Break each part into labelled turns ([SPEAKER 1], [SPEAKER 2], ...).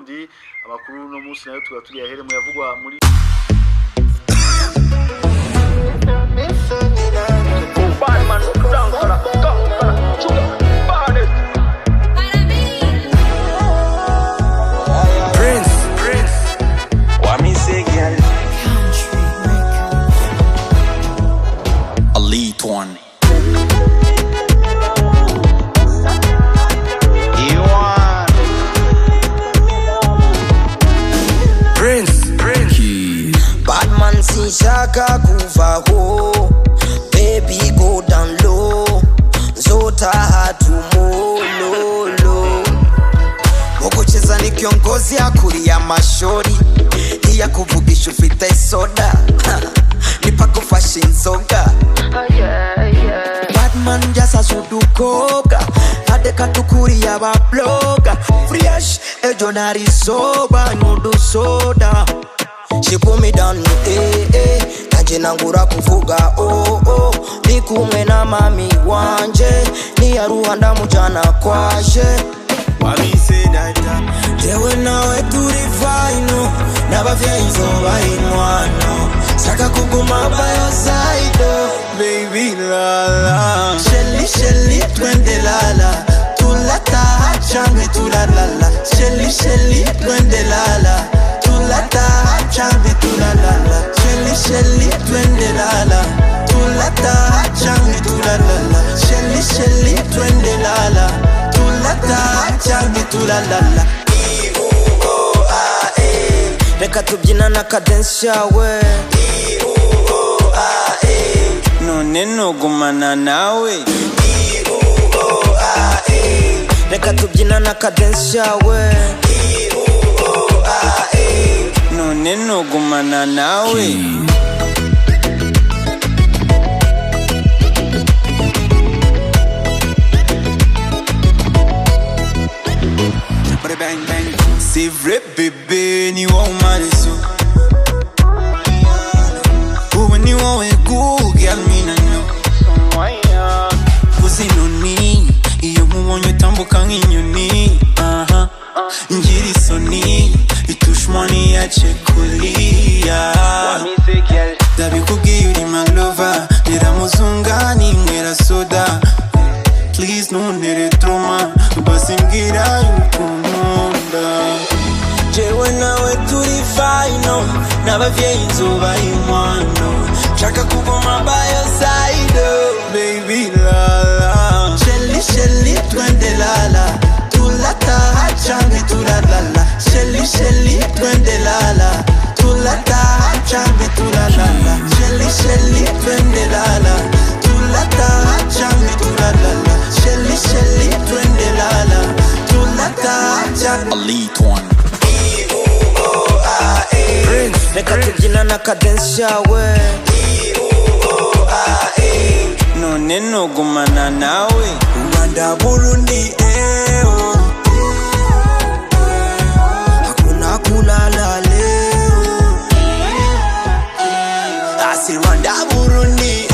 [SPEAKER 1] Burundi amakuru no munsi nayo tugaturi yahere mu yavugwa muri
[SPEAKER 2] Shaka kuvaho, baby go down low, zota hatumololo. Mokucheza ni kiongozi akulia mashori, iya kuvugisha ufite soda, nipako fashion soga. Batman jasa sudukoga, adeka tukuri ya babloga. Fresh, ejo nari soba, nudu soda. She put me down, Kaje nangura kufuga, Ni kumwe na mami wanje, ni ya Rwanda mujana kwaje.
[SPEAKER 3] Wami say that
[SPEAKER 2] Lewe nawe turifino, nabavye izo bainwano. Saka kuguma bayo saido,
[SPEAKER 3] baby lala.
[SPEAKER 2] Shelly, twende lala. Tulata hachange tulalala. Shelly, twende lala. Tulata change tulalala, Shelly, twende lala. Tulata change tulalala, Shelly, twende lala. Tulata change tulalala. Reka tubyina na cadence yawe.
[SPEAKER 3] None no gumana nawe.
[SPEAKER 2] Reka tubyina na cadence yawe.
[SPEAKER 3] None no gumana nawe. Bang bang, c'est vrai bébé ni wa umariso. Uwe ni wa wegu girl mina no. Kuzinoni, iyo mubonye tambuka nk'inyoni. Ngiri soni, itushmani ya chekulia. Dabikubwiye uri my lover, niramuzungani nwera soda. Please ntuntere trauma, basi mbwira y'ukunda.
[SPEAKER 2] Jewe nawe turi fino, nabavye inzuba inkwano. Chaka kuguma bayo side,
[SPEAKER 3] baby lala.
[SPEAKER 2] Shelly, twende lala. Tulata hachange tulalala. Shelly, twende lala. Tulata hachange tulalala. Shelly, twende lala. Tulata hachange tulalala. Shelly, twende lala. Tulata hachange.
[SPEAKER 3] Elite one.
[SPEAKER 2] Reka tubyina na cadence yawe.
[SPEAKER 3] None no gumana nawe.
[SPEAKER 2] Rwanda Burundi hakuna kulala leo. Asi Rwanda Burundi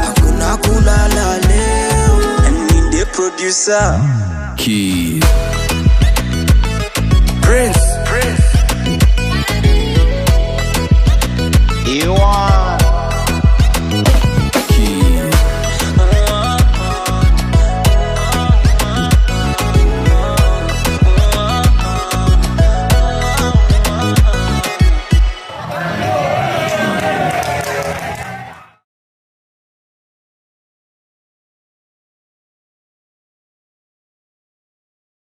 [SPEAKER 2] hakuna kulala leo.
[SPEAKER 3] And need the producer
[SPEAKER 2] Key Prince.